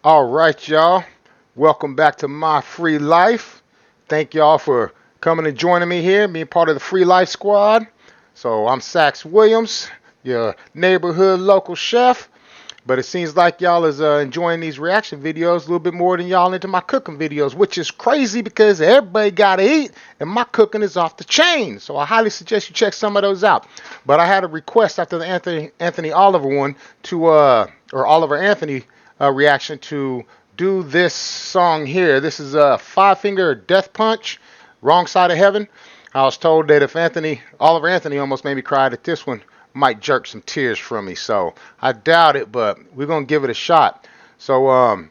All right, y'all. Welcome back to My Free Life. Thank y'all for coming and joining me here, being part of the Free Life Squad. So I'm Saxx Williams, your neighborhood local chef. But it seems like y'all is enjoying these reaction videos a little bit more than y'all into my cooking videos, which is crazy because everybody gotta eat, and my cooking is off the chain. So I highly suggest you check some of those out. But I had a request after the Anthony Oliver one or Oliver Anthony reaction to do this song here. This is a Five Finger Death Punch, Wrong Side of Heaven. I was told that if Oliver Anthony almost made me cry, that this one might jerk some tears from me. So I doubt it, but we're gonna give it a shot. So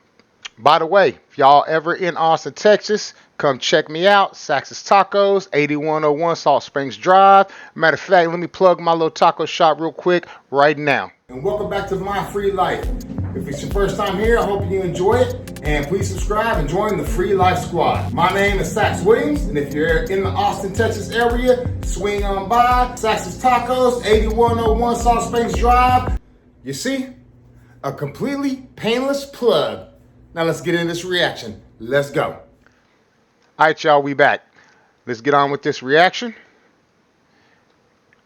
by the way, if y'all ever in Austin, Texas, come check me out. Saxx's Tacos, 8101 Salt Springs Drive. Matter of fact, let me plug my little taco shop real quick right now. And welcome back to My Free Life. If it's your first time here, I hope you enjoy it. And please subscribe and join the Free Life Squad. My name is Saxx Williams, and if you're in the Austin, Texas area, swing on by. Saxx's Tacos, 8101 Salt Springs Drive. You see? A completely painless plug. Now let's get into this reaction. Let's go. All right, y'all, we back. Let's get on with this reaction.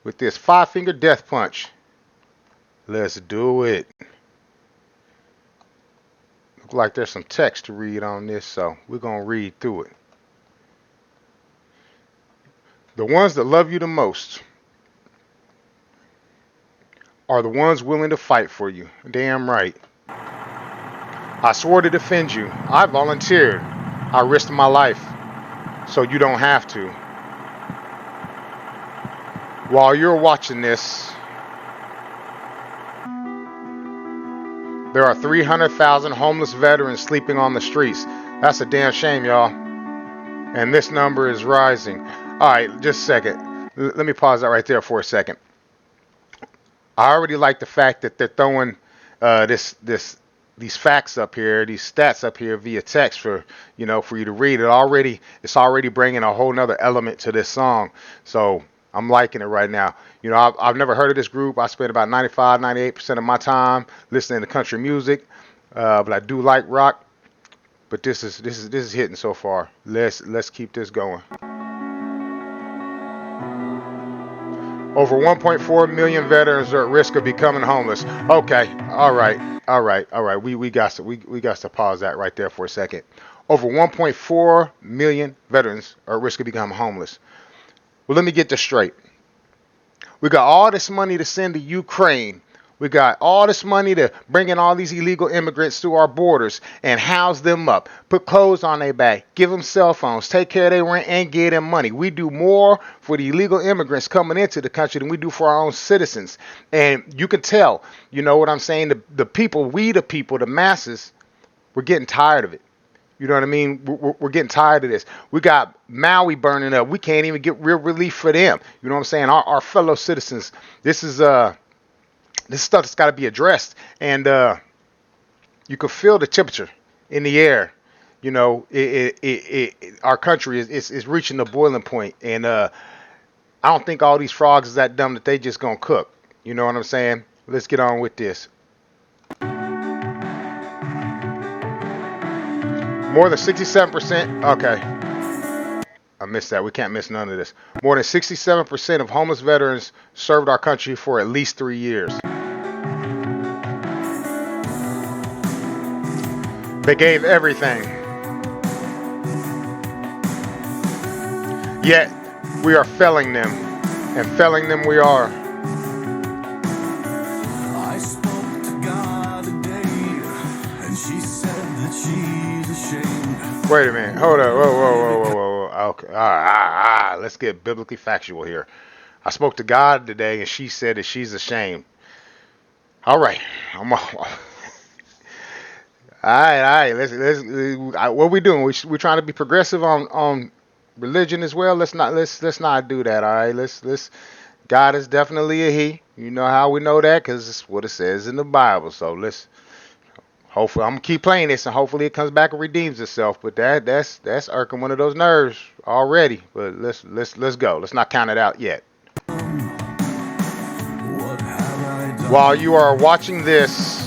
With this Five Finger Death Punch. Let's do it. Look like there's some text to read on this, so we're going to read through it. The ones that love you the most are the ones willing to fight for you. Damn right. I swore to defend you. I volunteered. I risked my life so you don't have to. While you're watching this, there are 300,000 homeless veterans sleeping on the streets. That's a damn shame, y'all. And this number is rising. All right, just a second. Let me pause that right there for a second. I already like the fact that they're throwing these facts up here, these stats up here via text for you to read. It's already bringing a whole nother element to this song. So I'm liking it right now. I've never heard of this group. I spend about 98% of my time listening to country music, but I do like rock. But this is hitting so far. Let's keep this going. Over 1.4 million veterans are at risk of becoming homeless. Okay, all right. We got to pause that right there for a second. Over 1.4 million veterans are at risk of becoming homeless. Well, let me get this straight. We got all this money to send to Ukraine. We got all this money to bring in all these illegal immigrants through our borders and house them up, put clothes on their back, give them cell phones, take care of their rent, and give them money. We do more for the illegal immigrants coming into the country than we do for our own citizens. And you can tell, you know what I'm saying? The people, the masses, we're getting tired of it. You know what I mean? We're getting tired of this. We got Maui burning up. We can't even get real relief for them. You know what I'm saying? Our fellow citizens, this stuff that's got to be addressed. And you can feel the temperature in the air. Our country is reaching the boiling point. And I don't think all these frogs is that dumb that they just going to cook. You know what I'm saying? Let's get on with this. More than 67%. Okay. I missed that. We can't miss none of this. More than 67% of homeless veterans served our country for at least 3 years. They gave everything. Yet, we are failing them. And failing them we are. I spoke to God today, and she said that she's ashamed. Wait a minute. Hold up. Whoa. Okay. All right. Let's get biblically factual here. I spoke to God today, and she said that she's ashamed. All right. All right. What we doing? We're trying to be progressive on religion as well. Let's not do that. All right. God is definitely a he. You know how we know that? Because it's what it says in the Bible. So hopefully I'm gonna keep playing this, and hopefully it comes back and redeems itself. But that's irking one of those nerves already. But let's go. Let's not count it out yet. While you are watching this,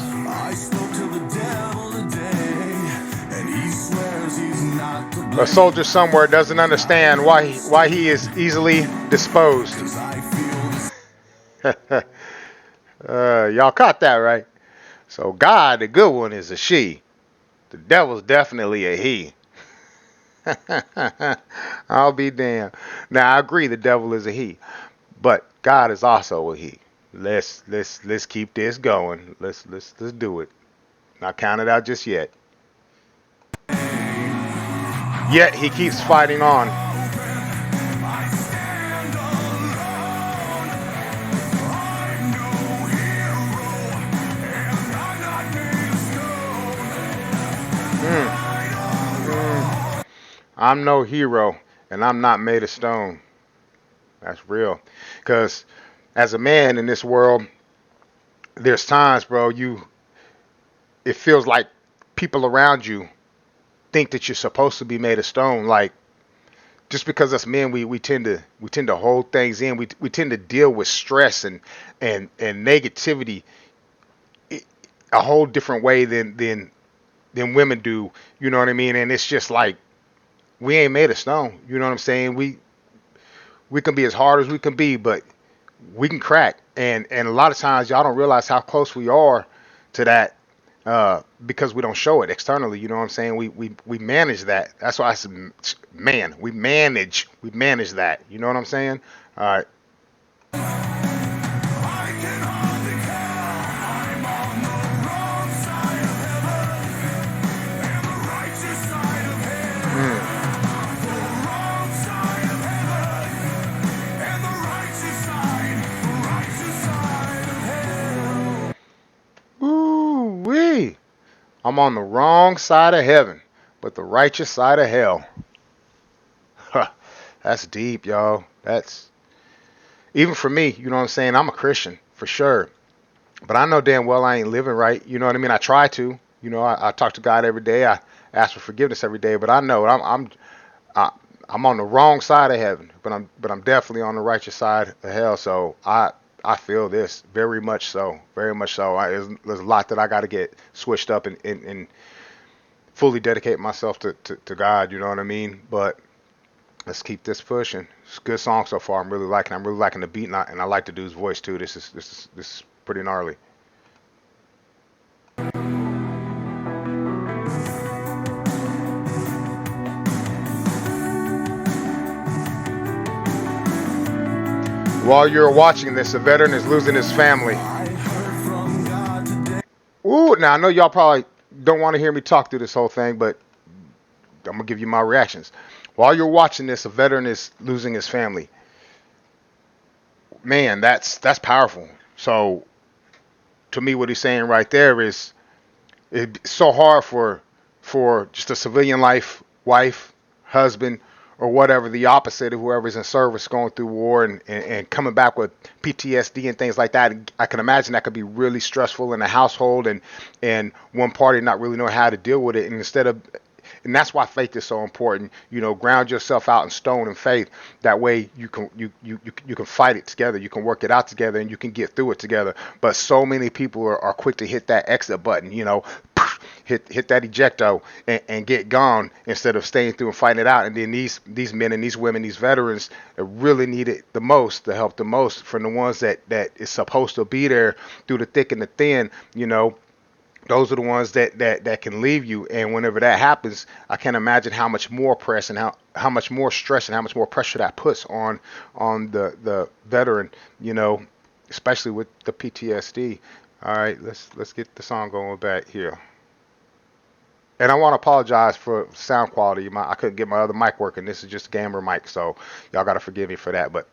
A soldier somewhere doesn't understand why he is easily disposed. Y'all caught that, right? So God, the good one, is a she. The devil's definitely a he. I'll be damned. Now I agree the devil is a he, but God is also a he. Let's keep this going. Let's do it. Not count it out just yet. Yet he keeps fighting on. I'm no hero, and I'm not made of stone. That's real. Because as a man in this world, there's times, bro, it feels like people around you think that you're supposed to be made of stone. Like just because us men, we tend to hold things in. We tend to deal with stress and negativity a whole different way than women do. You know what I mean? And it's just like we ain't made of stone. You know what I'm saying? We can be as hard as we can be, but we can crack. And a lot of times y'all don't realize how close we are to that because we don't show it externally. You know what I'm saying? We manage that. That's why I said, man, we manage that. You know what I'm saying? All right. Ooh wee! I'm on the wrong side of heaven, but the righteous side of hell. Huh, that's deep, y'all. That's even for me. You know what I'm saying? I'm a Christian for sure, but I know damn well I ain't living right. You know what I mean? I try to. You know, I talk to God every day. I ask for forgiveness every day, but I know I, I'm on the wrong side of heaven, but I'm definitely on the righteous side of hell. So I feel this very much so, very much so. There's a lot that I got to get switched up and fully dedicate myself to God. You know what I mean? But let's keep this pushing. It's a good song so far. I'm really liking. I'm really liking the beat, and I like the dude's voice too. This is pretty gnarly. While you're watching this, a veteran is losing his family. Ooh, now I know y'all probably don't want to hear me talk through this whole thing, but I'm gonna give you my reactions. While you're watching this, a veteran is losing his family. Man, that's powerful. So to me, what he's saying right there is it's so hard for just a civilian life, wife, husband, or whatever, the opposite of whoever's in service going through war and coming back with PTSD and things like that. I can imagine that could be really stressful in a household and one party not really knowing how to deal with it. And that's why faith is so important. You know, ground yourself out in stone and faith. That way you can fight it together. You can work it out together and you can get through it together. But so many people are quick to hit that exit button, you know, hit that ejecto and get gone instead of staying through and fighting it out. And then these men and these women, these veterans that really need it the most, the help the most from the ones that is supposed to be there through the thick and the thin, you know, those are the ones that can leave you. And whenever that happens, I can't imagine how much more press and how much more stress and how much more pressure that puts on the veteran, you know, especially with the PTSD. All right, let's get the song going back here. And I want to apologize for sound quality. I couldn't get my other mic working. This is just a gamer mic, so y'all gotta forgive me for that. But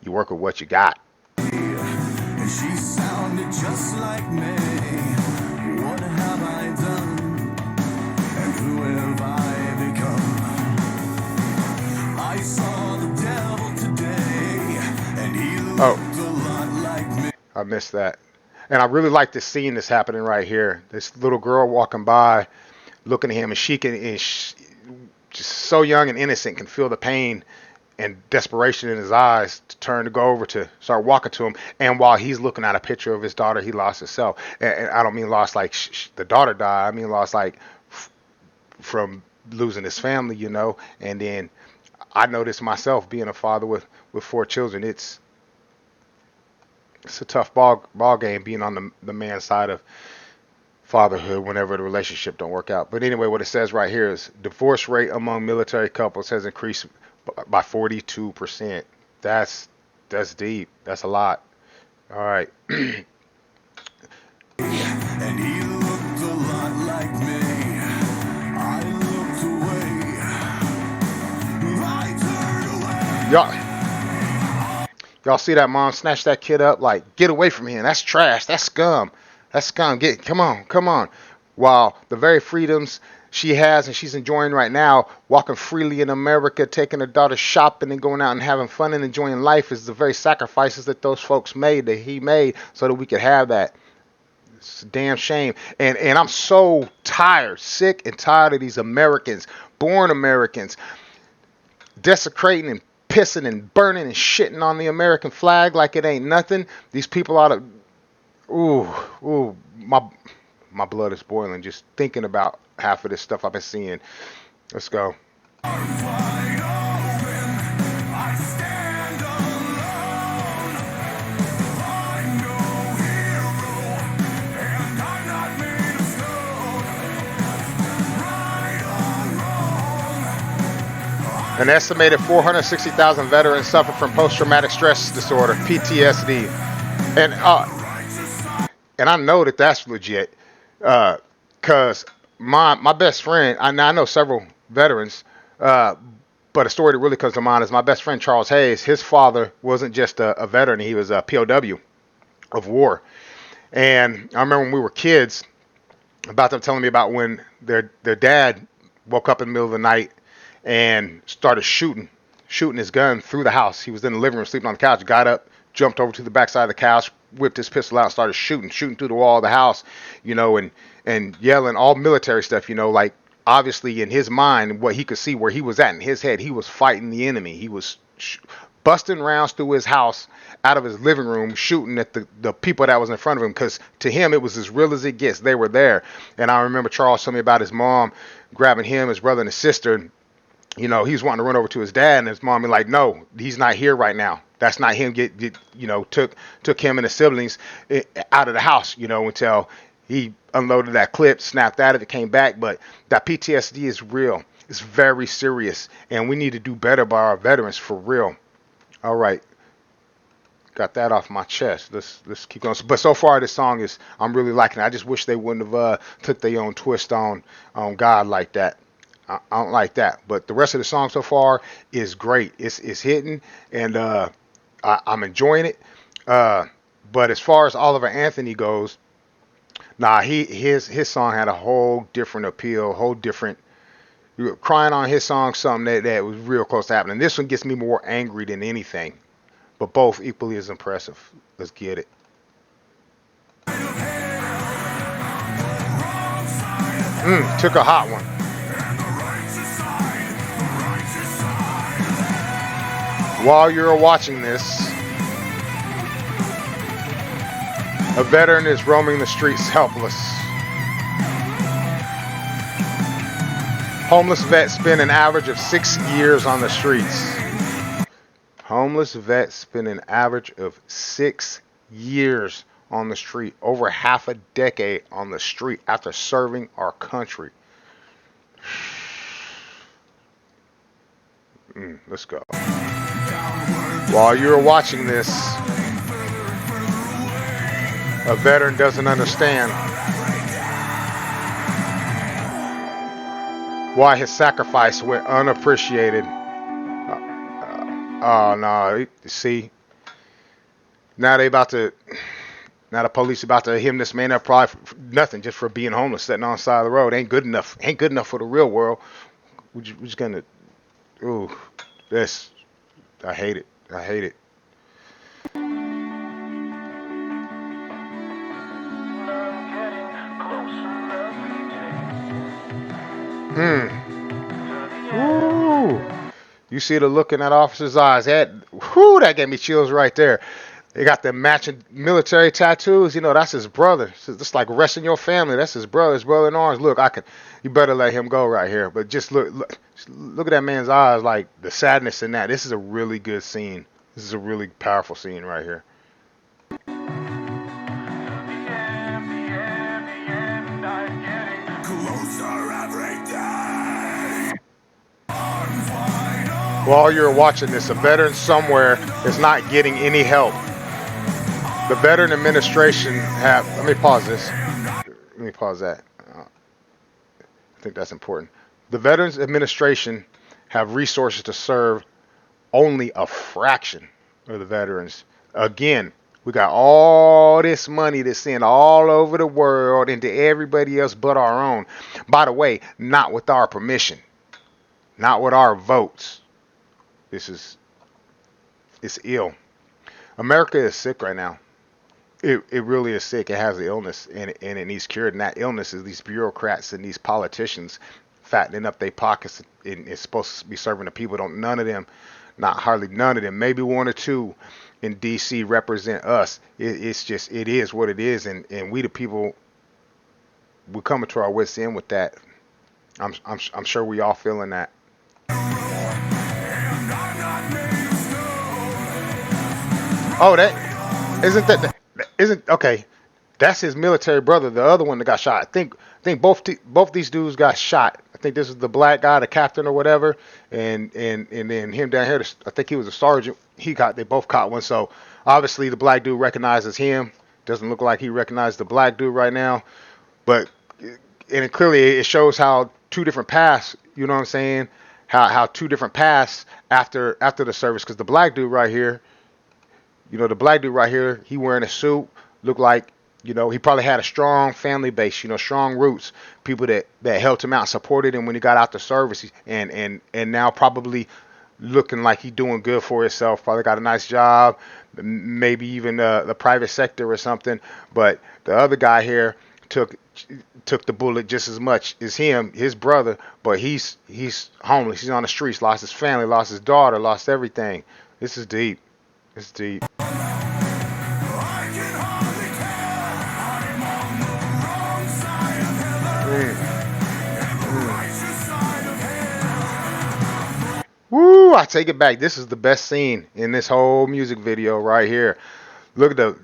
you work with what you got. She sounded just like me. What have I done? And who have I become? I saw the devil today, and he looked a lot like me. I missed that. And I really like this scene that's happening right here. This little girl walking by, looking at him, and just so young and innocent, can feel the pain and desperation in his eyes to turn to go over to start walking to him. And while he's looking at a picture of his daughter, he lost himself. And I don't mean lost like the daughter died. I mean lost like from losing his family, and then I know this myself, being a father with 4 children. It's a tough ball game being on the man's side of fatherhood whenever the relationship don't work out. But anyway, what it says right here is divorce rate among military couples has increased by 42%. That's deep. That's a lot. All right. And he looked a lot like me. I looked away. I turned away. Y'all see that mom snatch that kid up? Like, get away from here. That's trash. That's scum. That's scum. Come on, come on. While the very freedoms she has and she's enjoying right now, walking freely in America, taking her daughter shopping and going out and having fun and enjoying life, is the very sacrifices that those folks made, that he made, so that we could have that. It's a damn shame. And I'm so tired, sick and tired of these Americans, born Americans, desecrating and pissing and burning and shitting on the American flag like it ain't nothing. These people ought to, my blood is boiling just thinking about half of this stuff I've been seeing. Let's go. An estimated 460,000 veterans suffer from post-traumatic stress disorder, PTSD, and I know that that's legit, cause my best friend, I know several veterans, but a story that really comes to mind is my best friend Charles Hayes. His father wasn't just a veteran; he was a POW of war. And I remember when we were kids, about them telling me about when their dad woke up in the middle of the night and started shooting his gun through the house. He was in the living room sleeping on the couch, got up, jumped over to the backside of the couch, whipped his pistol out, and started shooting through the wall of the house, and yelling all military stuff, like obviously in his mind, what he could see where he was at in his head, he was fighting the enemy. He was busting rounds through his house out of his living room, shooting at the people that was in front of him, because to him it was as real as it gets. They were there. And I remember Charles told me about his mom grabbing him, his brother, and his sister. He was wanting to run over to his dad, and his mom was like, "No, he's not here right now. That's not him." Took him and his siblings out of the house, until he unloaded that clip, snapped out of it, came back. But that PTSD is real. It's very serious, and we need to do better by our veterans, for real. All right, got that off my chest. Let's keep going. But so far, this song I'm really liking it. I just wish they wouldn't have took their own twist on God like that. I don't like that, but the rest of the song so far is great. It's hitting, and I'm enjoying it. But as far as Oliver Anthony goes, his song had a whole different appeal, whole different. You were crying on his song, something that was real close to happening. This one gets me more angry than anything, but both equally as impressive. Let's get it. Took a hot one. While you're watching this, a veteran is roaming the streets helpless. Homeless vet spent an average of 6 years on the streets. Homeless vet spent an average of 6 years on the street, over half a decade on the street after serving our country. Let's go. While you're watching this, a veteran doesn't understand why his sacrifice went unappreciated. Oh no! See, now the police about to hem this man up probably for nothing, just for being homeless, sitting on the side of the road. Ain't good enough. Ain't good enough for the real world. We're just gonna. Ooh, this. I hate it. I hate it. Ooh. You see the look in that officer's eyes. That gave me chills right there. They got the matching military tattoos. You know, that's his brother. It's just like resting your family. That's his brother in arms. Look, I can. You better let him go right here. But just look at that man's eyes, like the sadness in that. This is a really good scene. This is a really powerful scene right here. Closer every day. While you're watching this, a veteran somewhere is not getting any help. The Veteran Administration have. Let me pause this. Let me pause that. I think that's important. The Veterans Administration have resources to serve only a fraction of the veterans. Again, we got all this money that's sent all over the world into everybody else but our own. By the way, not with our permission, not with our votes. It's ill. America is sick right now. It really is sick. It has the illness and it needs cured. And that illness is these bureaucrats and these politicians fattening up their pockets and it's supposed to be serving the people. Don't none of them, not hardly none of them, maybe one or two in DC represent us. It's just it is what it is, and we the people we're coming to our wits end with that. I'm sure we all feeling that. Oh, that isn't okay. That's his military brother, the other one that got shot. I think both these dudes got shot. I think this is the black guy, the captain or whatever, and then him down here. I think he was a sergeant. They both caught one. So obviously the black dude recognizes him. Doesn't look like he recognized the black dude right now, but and clearly it shows how two different paths. You know what I'm saying? How two different paths after the service. Because the black dude right here, he wearing a suit, looked like, he probably had a strong family base, strong roots, people that helped him out, supported him when he got out the service, and now probably looking like he doing good for himself, probably got a nice job, maybe even the private sector or something. But the other guy here took the bullet just as much as his brother, but he's homeless, he's on the streets, lost his family, lost his daughter, lost everything. This is deep. It's deep. Woo! I take it back. This is the best scene in this whole music video right here. Look at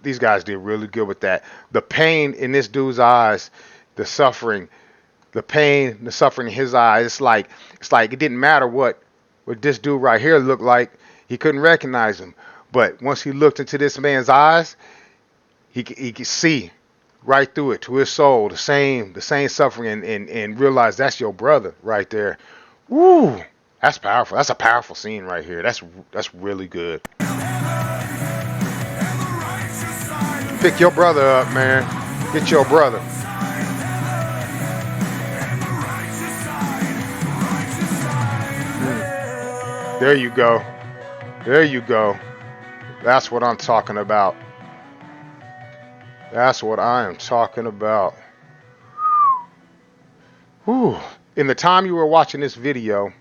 these guys did really good with that. The pain in this dude's eyes, the suffering, the pain, the suffering in his eyes. It's like it didn't matter what this dude right here looked like. He couldn't recognize him. But once he looked into this man's eyes, he could see right through it to his soul, the same suffering, and realize that's your brother right there. Woo! That's powerful. That's a powerful scene right here. That's really good. Pick your brother up, man. Get your brother. There you go. There you go. That's what I'm talking about. That's what I am talking about. Whew. In the time you were watching this video,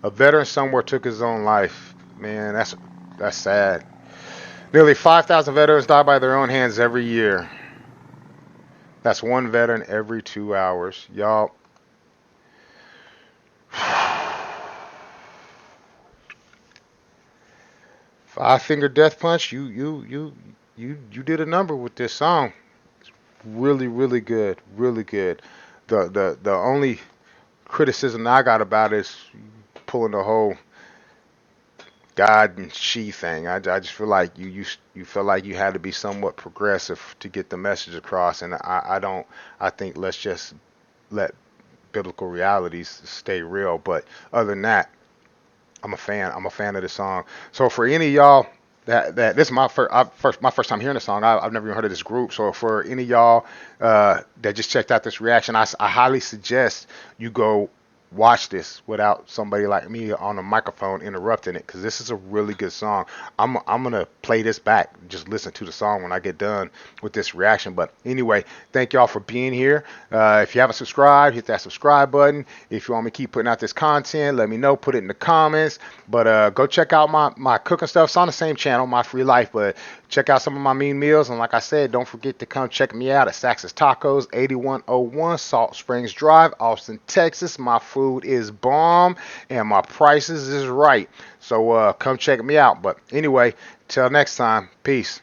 a veteran somewhere took his own life. Man, that's sad. Nearly 5,000 veterans die by their own hands every year. That's one veteran every 2 hours. Y'all. Five Finger Death Punch, you did a number with this song. It's really, really good. Really good. The only criticism I got about it is pulling the whole God and she thing. I just feel like you felt like you had to be somewhat progressive to get the message across, and I think let's just let biblical realities stay real. But other than that, I'm a fan. I'm a fan of the song. So for any of y'all that this is my first time hearing the song. I've never even heard of this group. So for any of y'all that just checked out this reaction, I highly suggest you go watch this without somebody like me on the microphone interrupting it, because this is a really good song. I'm gonna play this back, just listen to the song when I get done with this reaction. But anyway, thank y'all for being here. If you haven't subscribed, hit that subscribe button. If you want me to keep putting out this content, let me know. Put it in the comments. But go check out my cooking stuff. It's on the same channel, My Free Life. But check out some of my mean meals. And like I said, don't forget to come check me out at Saxx's Tacos, 8101 Salt Springs Drive, Austin, Texas. My food is bomb and my prices is right. So come check me out. But anyway, till next time, peace.